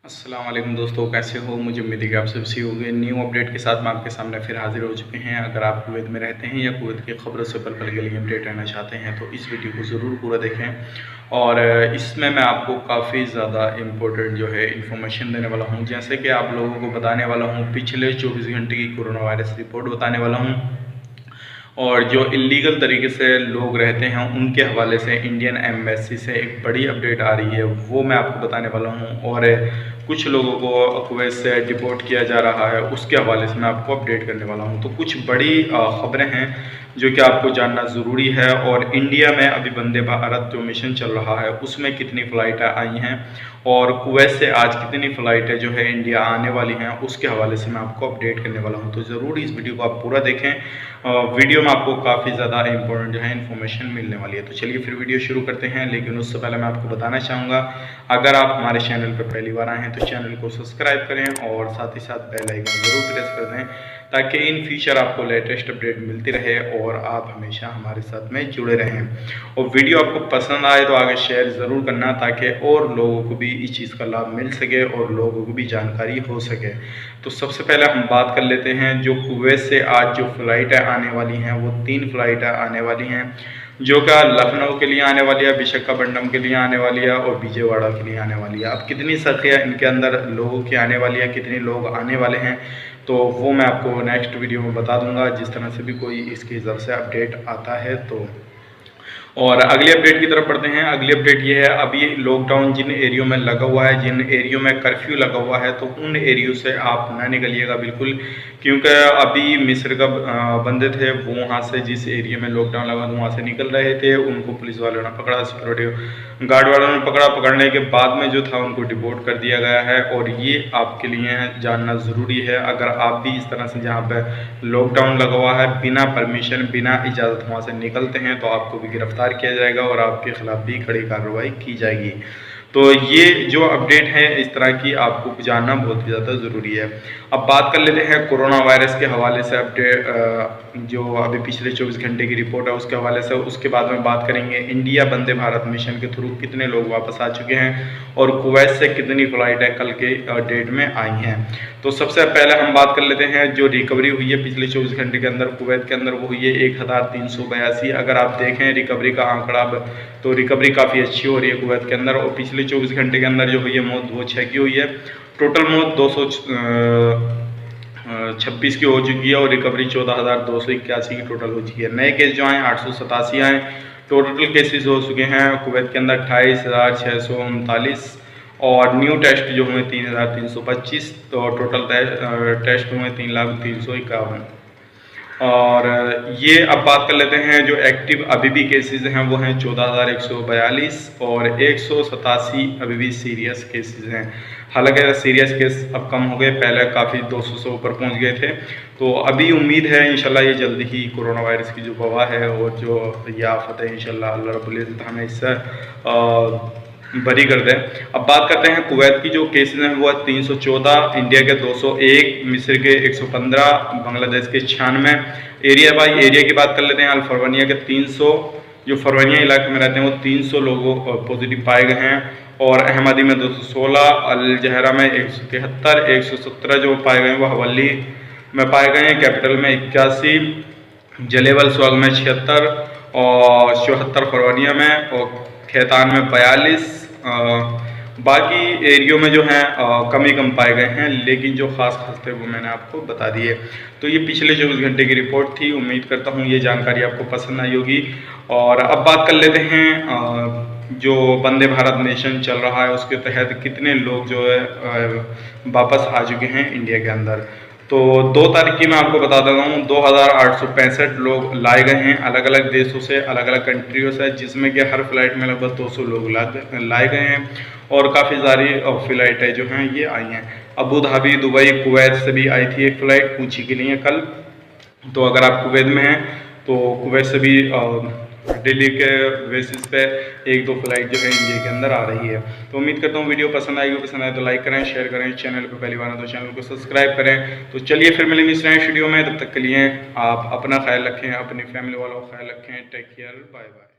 अस्सलाम वालेकुम दोस्तों, कैसे हो? मुझे उम्मीद है कि आप सब सही होंगे। न्यू अपडेट के साथ मैं आपके सामने फिर हाजिर हो चुके हैं। अगर आप कुवैत में रहते हैं या कुवैत की खबरों से पल पल के लिए अपडेट रहना चाहते हैं तो इस वीडियो को ज़रूर पूरा देखें। और इसमें मैं आपको काफ़ी ज़्यादा इम्पोर्टेंट जो है इन्फॉर्मेशन देने वाला हूँ। जैसे कि आप लोगों को बताने वाला हूँ, पिछले 24 घंटे की कोरोना वायरस रिपोर्ट बताने वाला हूँ। और जो इलीगल तरीके से लोग रहते हैं उनके हवाले से इंडियन एम्बेसी से एक बड़ी अपडेट आ रही है, वो मैं आपको बताने वाला हूँ। और कुछ लोगों को कुवैत से डिपोर्ट किया जा रहा है, उसके हवाले से मैं आपको अपडेट करने वाला हूँ। तो कुछ बड़ी खबरें हैं जो कि आपको जानना ज़रूरी है। और इंडिया में अभी वंदे भारत जो मिशन चल रहा है उसमें कितनी फ़्लाइटें आई हैं और कुवैत से आज कितनी फ़्लाइटें जो है इंडिया आने वाली हैं, उसके हवाले से मैं आपको अपडेट करने वाला हूँ। तो ज़रूर इस वीडियो को आप पूरा देखें। वीडियो में आपको काफ़ी ज़्यादा इंपॉर्टेंट जो है इन्फॉर्मेशन मिलने वाली है। तो चलिए फिर वीडियो शुरू करते हैं। लेकिन उससे पहले मैं आपको बताना चाहूँगा, अगर आप हमारे चैनल पर पहली बार आए हैं तो चैनल को सब्सक्राइब करें और साथ ही साथ बेल आइकन ज़रूर प्रेस कर दें, ताकि इन फ्यूचर आपको लेटेस्ट अपडेट मिलती रहे और आप हमेशा हमारे साथ में जुड़े रहें। और वीडियो आपको पसंद आए तो आगे शेयर ज़रूर करना, ताकि और लोगों को भी इस चीज़ का लाभ मिल सके और लोगों को भी जानकारी हो सके। तो सबसे पहले हम बात कर लेते हैं, जो कुवैत से आज जो फ़्लाइटें आने वाली हैं वो 3 फ़्लाइटें आने वाली हैं, जो कि लखनऊ के लिए आने वाली है, विशाखापट्टनम के लिए आने वाली है और विजयवाड़ा के लिए आने वाली है। अब कितनी संख्या इनके अंदर लोगों की आने वाली है, कितने लोग आने वाले हैं, तो वो मैं आपको नेक्स्ट वीडियो में बता दूंगा, जिस तरह से भी कोई इसकी हिसाब से अपडेट आता है। तो और अगली अपडेट की तरफ बढ़ते हैं। अगली अपडेट ये है, अभी लॉकडाउन जिन एरियो में लगा हुआ है, जिन एरियो में कर्फ्यू लगा हुआ है, तो उन एरियो से आप ना निकलिएगा बिल्कुल, क्योंकि अभी मिस्र का बंदे थे, वो वहाँ से जिस एरिया में लॉकडाउन लगा था वहाँ से निकल रहे थे, उनको पुलिस वालों ने पकड़ा, सिक्योरिटी गार्ड वालों ने पकड़ा। पकड़ने के बाद में जो था उनको डिपोर्ट कर दिया गया है। और ये आपके लिए जानना ज़रूरी है, अगर आप भी इस तरह से जहाँ पे लॉकडाउन लगा हुआ है बिना परमिशन बिना इजाज़त वहाँ से निकलते हैं, तो आपको भी गिरफ्तार किया जाएगा और आपके खिलाफ भी कड़ी कार्रवाई की जाएगी। तो ये जो अपडेट है इस तरह की आपको जानना बहुत ही ज़्यादा ज़रूरी है। अब बात कर लेते हैं कोरोना वायरस के हवाले से अपडेट, जो अभी पिछले 24 घंटे की रिपोर्ट है उसके हवाले से। उसके बाद में बात करेंगे इंडिया वंदे भारत मिशन के थ्रू कितने लोग वापस आ चुके हैं और कुवैत से कितनी फ़्लाइटें कल के डेट में आई हैं। तो सबसे पहले हम बात कर लेते हैं, जो रिकवरी हुई है पिछले 24 घंटे के अंदर कुवैत के अंदर, वो हुई है 1382। अगर आप देखें रिकवरी का आंकड़ा, तो रिकवरी काफ़ी अच्छी हो रही है कुवैत के अंदर। और पिछले 24 घंटे के अंदर जो हुई है मौत वो 6 की हुई है। टोटल मौत 226 की हो चुकी है और रिकवरी 14,281 की टोटल हो चुकी है। नए केस जो आए 887 आए। टोटल केसेस हो चुके हैं कुवैत के अंदर 28,639 और न्यू टेस्ट जो हुए 3,325। तो टोटल टेस्ट हुए 3,03,51। और ये अब बात कर लेते हैं, जो एक्टिव अभी भी केसेस हैं वो हैं 14,142 और 187 अभी भी सीरियस केसेस हैं। हालांकि सीरियस केस अब कम हो गए, पहले काफ़ी 200 से ऊपर पहुंच गए थे। तो अभी उम्मीद है इंशाल्लाह ये जल्दी ही कोरोना वायरस की जो वबा है और जो ये आफत है, इंशाल्लाह अल्लाह रब्बुल इज़्ज़त हमें इससे बरी कर दें। अब बात करते हैं कुवैत की जो केसेस हैं वो 314, इंडिया के 201, मिस्र के 115, बांग्लादेश के 96। एरिया बाई एरिया की बात कर लेते हैं। अल-फरवानिया के 300, जो फरवानिया इलाके में रहते हैं वो 300 लोगों पॉजिटिव पाए गए हैं। और अहमदी में 216, अल जहरा में 173, 117 जो पाए गए हैं वो हवल्ली में पाए गए हैं। कैपिटल में 81, जलेवल स्वाग में 76 और 74 फरवरिया में, और खैतान में 42। बाकी एरियो में जो हैं कम ही कम पाए गए हैं, लेकिन जो खास थे वो मैंने आपको बता दिए। तो ये पिछले 24 घंटे की रिपोर्ट थी। उम्मीद करता हूँ ये जानकारी आपको पसंद आई होगी। और अब बात कर लेते हैं, जो वंदे भारत मिशन चल रहा है उसके तहत कितने लोग जो है वापस आ चुके हैं इंडिया के अंदर। तो 2 तारीख की मैं आपको बता देता हूँ, 2,865 लोग लाए गए हैं अलग अलग देशों से, अलग अलग कंट्रियों से, जिसमें कि हर फ्लाइट में लगभग 200 लोग लाए गए हैं। और काफ़ी सारी फ़्लाइटें जो हैं ये आई हैं। अबू धाबी, दुबई, कुवैत से भी आई थी एक फ़्लाइट कोची के लिए कल। तो अगर आप कुवैत में हैं तो कुवैत से भी दिल्ली के बेसिस पे 1-2 फ्लाइट जो है इंडिया के अंदर आ रही है। तो उम्मीद करता हूँ वीडियो पसंद आएगी। पसंद आए तो लाइक करें, शेयर करें, चैनल पर पहली बार है तो चैनल को सब्सक्राइब करें। तो चलिए फिर मिलेंगे इस नेक्स्ट वीडियो में, तब तक के लिए आप अपना ख्याल रखें, अपनी फैमिली वालों का ख्याल रखें। Take care, bye bye.